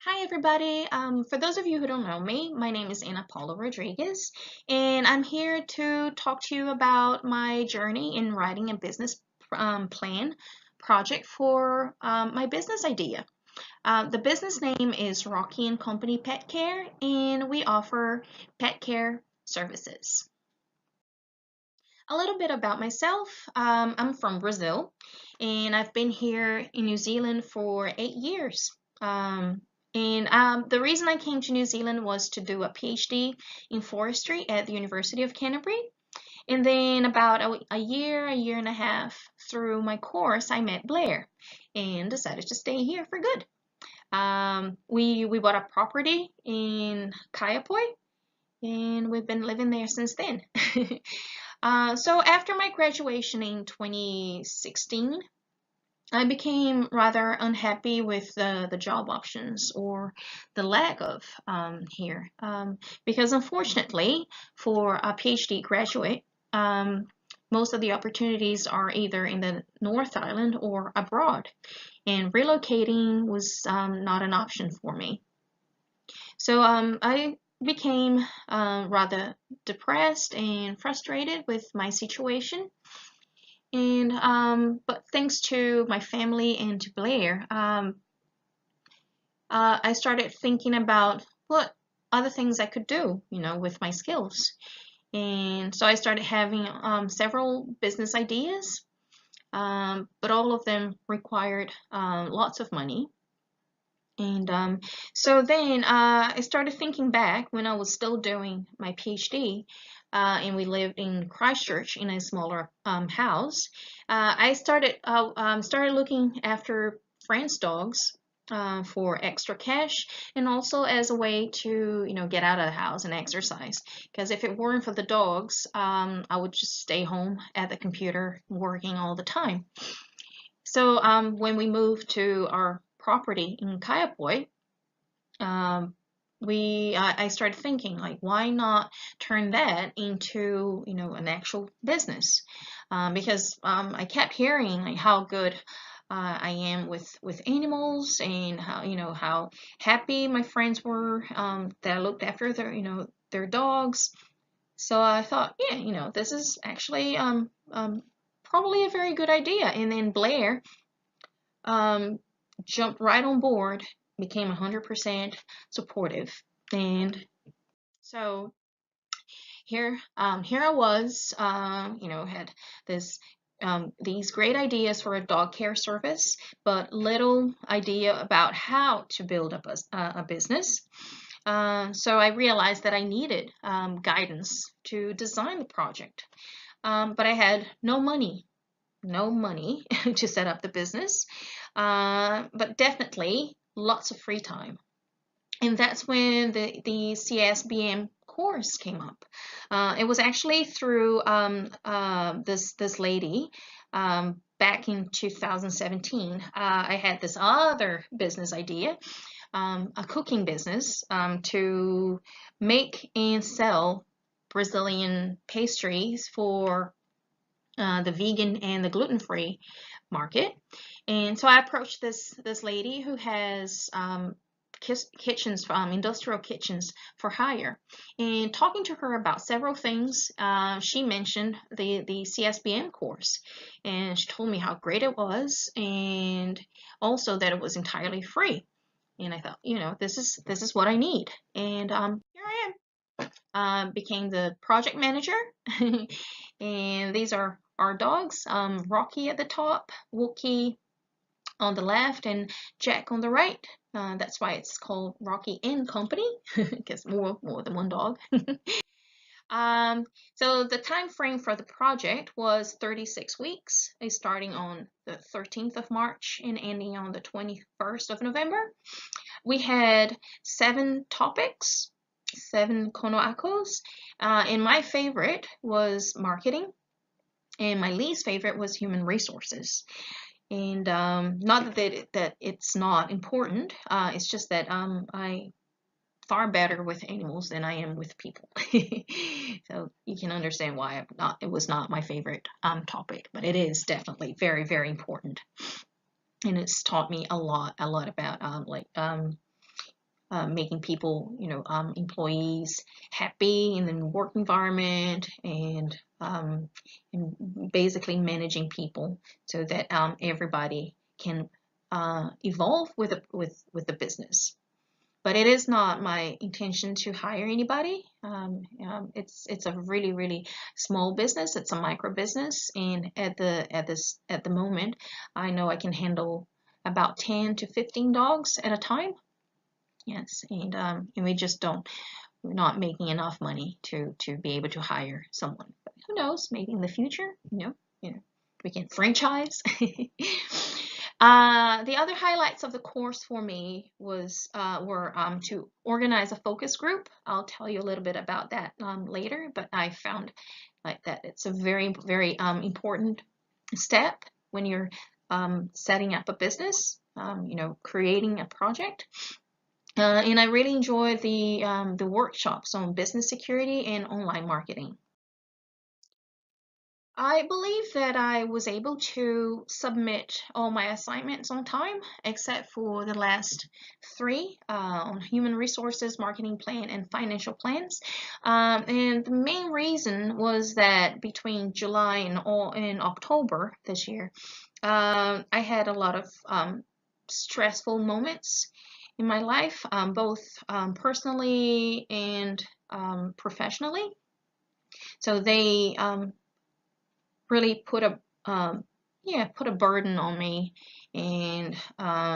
Hi, everybody. For those of you who don't know me, my name is Ana Paula Rodriguez, and I'm here to talk to you about my journey in writing a business plan project for my business idea. The business name is Rocky and Company Pet Care, and we offer pet care services. A little bit about myself. I'm from Brazil, and I've been here in New Zealand for 8 years. And the reason I came to New Zealand was to do a PhD in forestry at the University of Canterbury. And then about a year and a half through my course, I met Blair and decided to stay here for good. We bought a property in Kaiapoi, and we've been living there since then. So after my graduation in 2016, I became rather unhappy with the job options or the lack of here. Because unfortunately, for a PhD graduate, most of the opportunities are either in the North Island or abroad, and relocating was not an option for me. So I became rather depressed and frustrated with my situation. And but thanks to my family and to Blair, I started thinking about what other things I could do, with my skills. And so I started having several business ideas, but all of them required lots of money. And so then I started thinking back when I was still doing my PhD, and we lived in Christchurch in a smaller house. I started looking after friends' dogs for extra cash, and also as a way to get out of the house and exercise. Because if it weren't for the dogs, I would just stay home at the computer working all the time. So when we moved to our property in Kaiapoi, um, I started thinking, like, why not turn that into an actual business? Because I kept hearing like how good I am with animals, and how happy my friends were that I looked after their dogs. So I thought, yeah, this is actually probably a very good idea. And then Blair um, jumped right on board, became 100% supportive. And so here I was, had this these great ideas for a dog care service, but little idea about how to build up a business. So I realized that I needed guidance to design the project, but I had no money to set up the business, but definitely lots of free time. And that's when the CSBM course came up. It was actually through this lady back in 2017. I had this other business idea, a cooking business, to make and sell Brazilian pastries for the vegan and the gluten-free market. And so I approached this lady who has kitchens, industrial kitchens for hire, and talking to her about several things. She mentioned the CSBM course, and she told me how great it was, and also that it was entirely free. And I thought, this is what I need. And here I am. Became the project manager. And these are our dogs, Rocky at the top, Wookie on the left, and Jack on the right. That's why it's called Rocky and Company, because more than one dog. Um, so the time frame for the project was 36 weeks, starting on the 13th of March and ending on the 21st of November. We had 7 topics, 7 konoakos, and my favorite was marketing, and my least favorite was human resources. And not that it's not important, it's just that I far better with animals than I am with people. So you can understand why it was not my favorite topic, but it is definitely very, very important. And it's taught me a lot about making people, employees happy in the work environment, and basically managing people so that everybody can evolve with the business. But it is not my intention to hire anybody. It's a really, really small business. It's a micro business, and at the moment, I know I can handle about 10 to 15 dogs at a time. Yes, and we just we're not making enough money to be able to hire someone. But who knows? Maybe in the future, we can franchise. The other highlights of the course for me were to organize a focus group. I'll tell you a little bit about that later, but I found like that it's a very, very important step when you're setting up a business, creating a project. And I really enjoy the workshops on business security and online marketing. I believe that I was able to submit all my assignments on time, except for the last three on human resources, marketing plan, and financial plans. And the main reason was that between July and October this year, I had a lot of stressful moments in my life, both personally and professionally. So they really put a burden on me and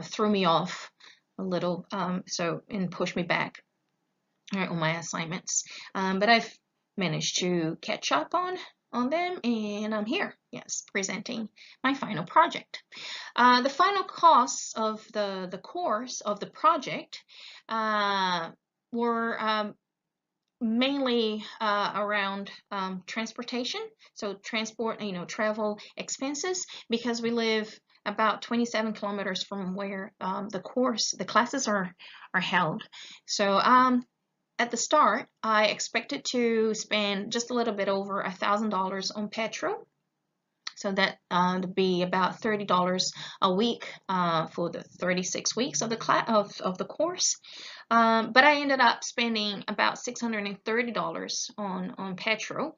threw me off a little, and pushed me back on my assignments. But I've managed to catch up on them, and I'm here, yes, presenting my final project. The final costs of the course of the project were mainly around transportation, so travel expenses, because we live about 27 kilometers from where the classes are held. So at the start, I expected to spend just a little bit over $1,000 on petrol. So that would be about $30 a week for the 36 weeks of the course. But I ended up spending about $630 on petrol,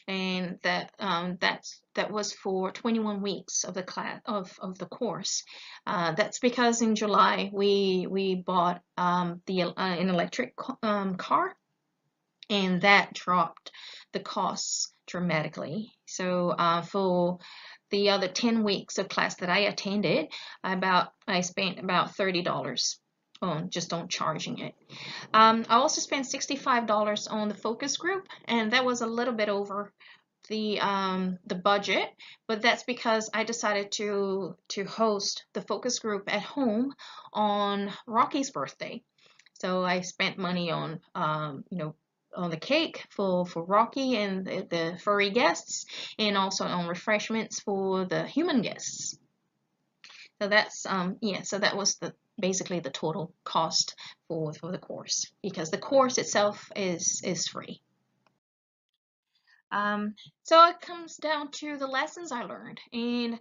and that was for 21 weeks of the class of the course. That's because in July we bought an electric car, and that dropped the costs dramatically. So for the other 10 weeks of class that I attended, I spent about $30 just on charging it. I also spent $65 on the focus group, and that was a little bit over the budget, but that's because I decided to host the focus group at home on Rocky's birthday. So I spent money on on the cake for Rocky and the furry guests, and also on refreshments for the human guests. So that's so that was basically the total cost for the course, because the course itself is free. So it comes down to the lessons I learned, and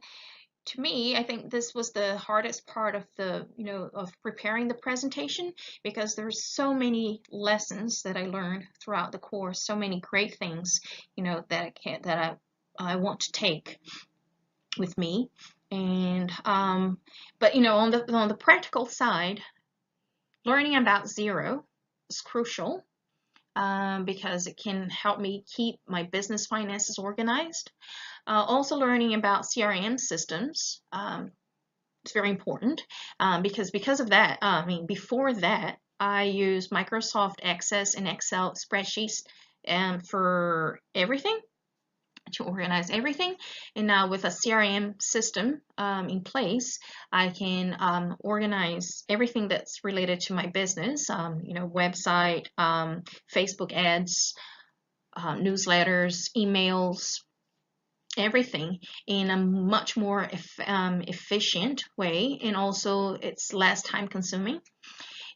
to me, I think this was the hardest part of of preparing the presentation, because there's so many lessons that I learned throughout the course, so many great things, that I want to take with me. And but on the practical side, learning about zero is crucial, because it can help me keep my business finances organized. Also learning about CRM systems, it's very important, because of that, before that, I used Microsoft Access and Excel spreadsheets for everything, to organize everything. And now with a CRM system in place, I can organize everything that's related to my business, website, Facebook ads, newsletters, emails, everything in a much more efficient way, and also it's less time consuming.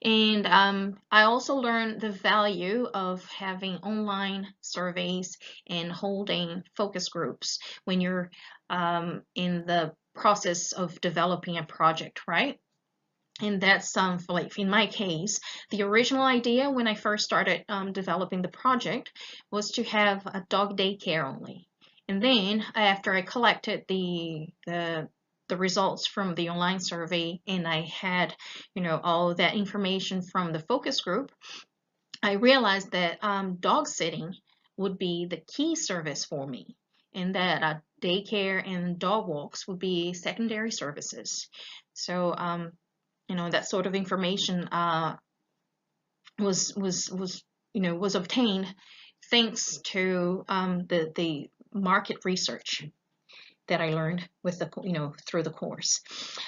And I also learned the value of having online surveys and holding focus groups when you're in the process of developing a project, right? And that's for like in my case, the original idea when I first started developing the project was to have a dog daycare only. And then after I collected the results from the online survey and I had, all that information from the focus group, I realized that dog sitting would be the key service for me, and that daycare and dog walks would be secondary services. So that sort of information was obtained thanks to the market research that I learned with through the course.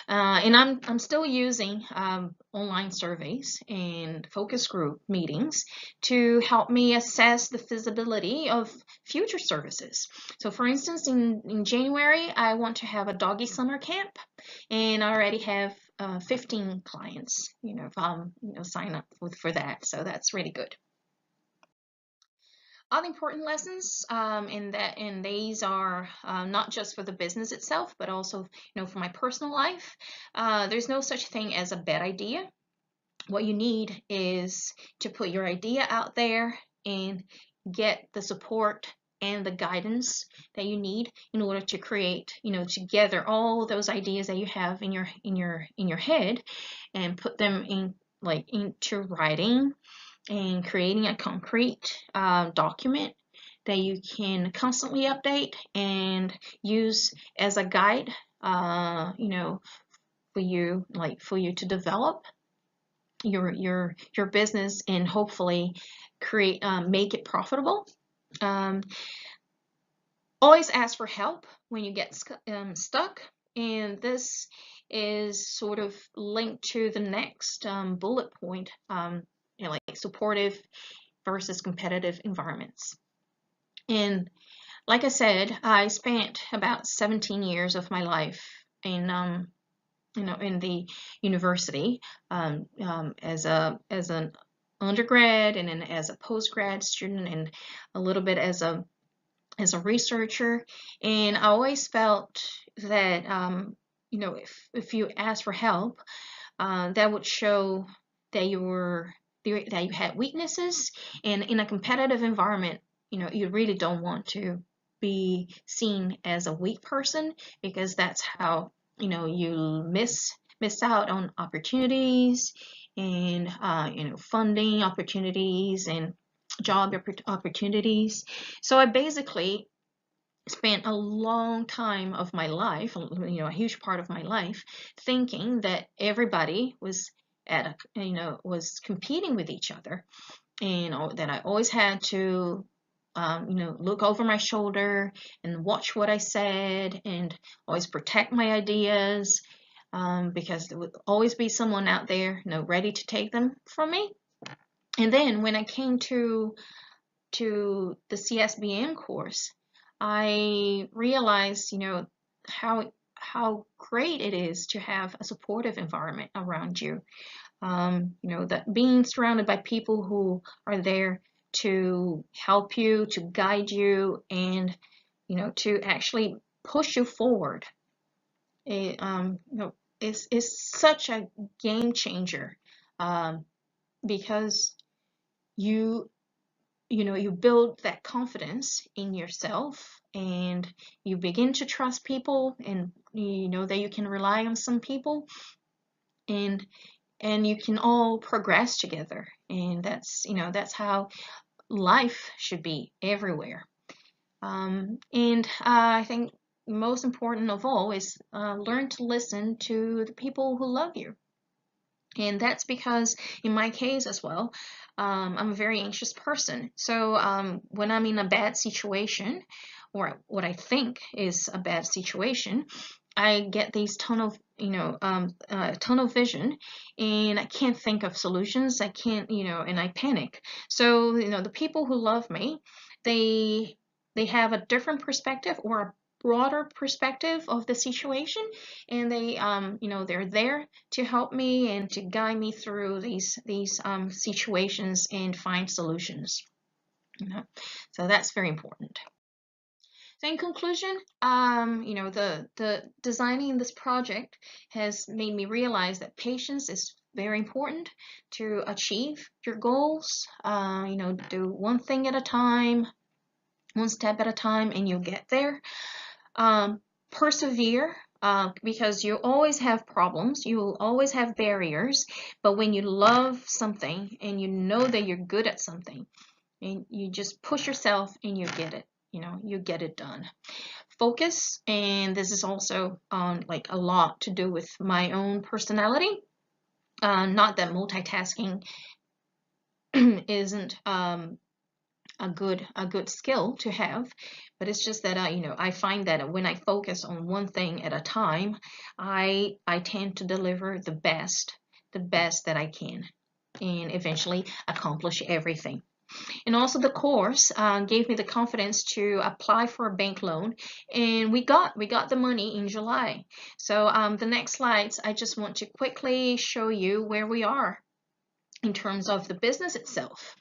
And I'm still using online surveys and focus group meetings to help me assess the feasibility of future services. So for instance, in January, I want to have a doggy summer camp, and I already have 15 clients, sign up for that. So that's really good. Other important lessons, and these are not just for the business itself, but also for my personal life. There's no such thing as a bad idea. What you need is to put your idea out there and get the support and the guidance that you need in order to create, to gather all those ideas that you have in your head and put them into writing and creating a concrete document that you can constantly update and use as a guide, for you to develop your business and hopefully make it profitable. Always ask for help when you get stuck, and this is sort of linked to the next bullet point, like supportive versus competitive environments. And like I said, I spent about 17 years of my life in in the university, as an undergrad and then as a postgrad student and a little bit as a researcher. And I always felt that if you ask for help, that would show that you had weaknesses, and in a competitive environment, you really don't want to be seen as a weak person, because that's how you miss out on opportunities and funding opportunities and job opportunities. So I basically spent a long time of my life, a huge part of my life, thinking that everybody was was competing with each other, and that I always had to look over my shoulder and watch what I said and always protect my ideas, because there would always be someone out there, ready to take them from me. And then when I came to the CSBM course, I realized, how great it is to have a supportive environment around you. That being surrounded by people who are there to help you, to guide you, and to actually push you forward. It's such a game changer, because you you build that confidence in yourself, and you begin to trust people, and you know that you can rely on some people, and you can all progress together. And that's how life should be everywhere. And I think most important of all is learn to listen to the people who love you. And that's because in my case as well, I'm a very anxious person. So when I'm in a bad situation, or what I think is a bad situation, I get these tunnel vision, and I can't think of solutions. I can't, and I panic. So, the people who love me, they have a different perspective, or a broader perspective of the situation, and they're there to help me and to guide me through these situations and find solutions. So that's very important. So in conclusion, the designing this project has made me realize that patience is very important to achieve your goals. Do one thing at a time, one step at a time, and you'll get there. Persevere. Because you always have problems, you will always have barriers, but when you love something and you know that you're good at something, and you just push yourself and you get it, you get it done. Focus, and this is also like a lot to do with my own personality. Not that multitasking isn't a good skill to have, but it's just that I find that when I focus on one thing at a time, I tend to deliver the best that I can, and eventually accomplish everything. And also the course gave me the confidence to apply for a bank loan, and we got the money in July. So the next slides, I just want to quickly show you where we are in terms of the business itself.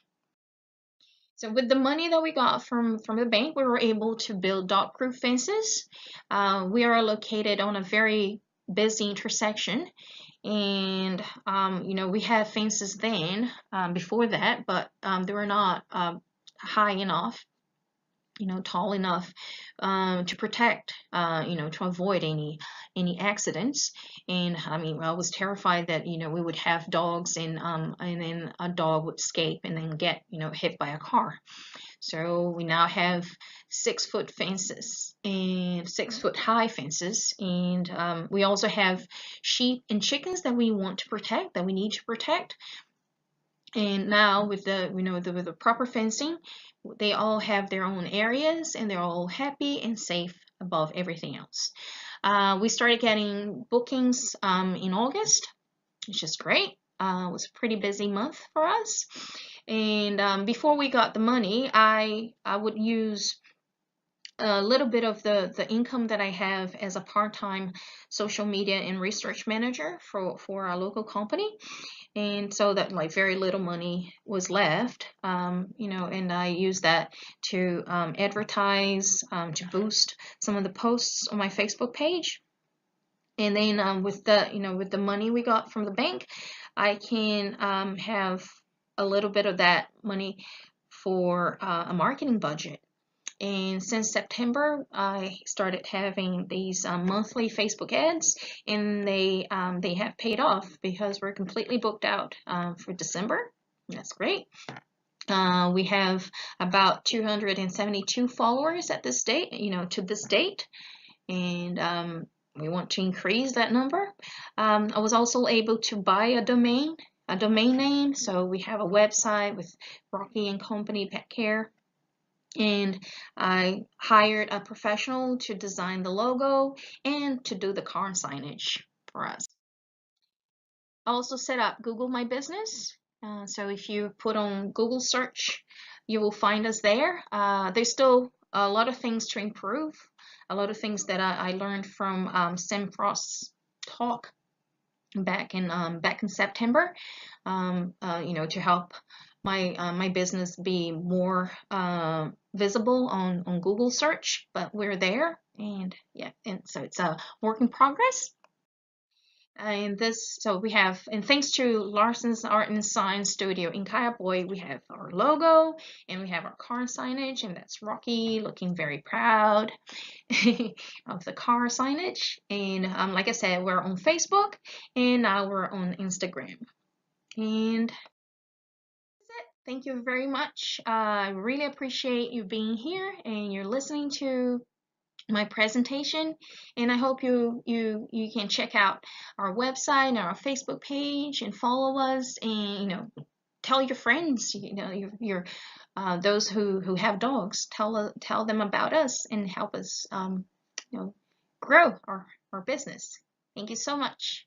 So with the money that we got from the bank, we were able to build dog-proof fences. We are located on a very busy intersection, and we had fences then before that, but they were not high enough, tall enough to protect, to avoid any accidents. And I mean, I was terrified that we would have dogs, and then a dog would escape and then get hit by a car. So we now have 6-foot fences and 6-foot high fences, and we also have sheep and chickens that we want to protect, that we need to protect. And now with the with the proper fencing, they all have their own areas and they're all happy and safe above everything else. We started getting bookings in August, which is great. It was a pretty busy month for us. And before we got the money, I would use a little bit of the income that I have as a part-time social media and research manager for our local company. And so that like very little money was left, and I used that to advertise, to boost some of the posts on my Facebook page. And then with the money we got from the bank, I can have a little bit of that money for a marketing budget. And since September, I started having these monthly Facebook ads, and they have paid off because we're completely booked out for December. That's great. We have about 272 followers at this date, to this date, and we want to increase that number. I was also able to buy a domain name, so we have a website with Rocky and Company Pet Care. And I hired a professional to design the logo and to do the car signage for us. I also set up Google My Business. So if you put on Google search, you will find us there. There's still a lot of things to improve, a lot of things that I learned from Sam Frost's talk back in September, to help my business be more visible on Google search. But we're there, and yeah, and so it's a work in progress. So we have, and thanks to Larson's Art and Science Studio in Kayaboy, we have our logo and we have our car signage, and that's Rocky looking very proud of the car signage. And like I said, we're on Facebook, and now we're on Instagram. And that's it. Thank you very much. I really appreciate you being here and you're listening to my presentation, and I hope you can check out our website and our Facebook page and follow us, and tell your friends, your those who have dogs, tell them about us and help us grow our business. Thank you so much.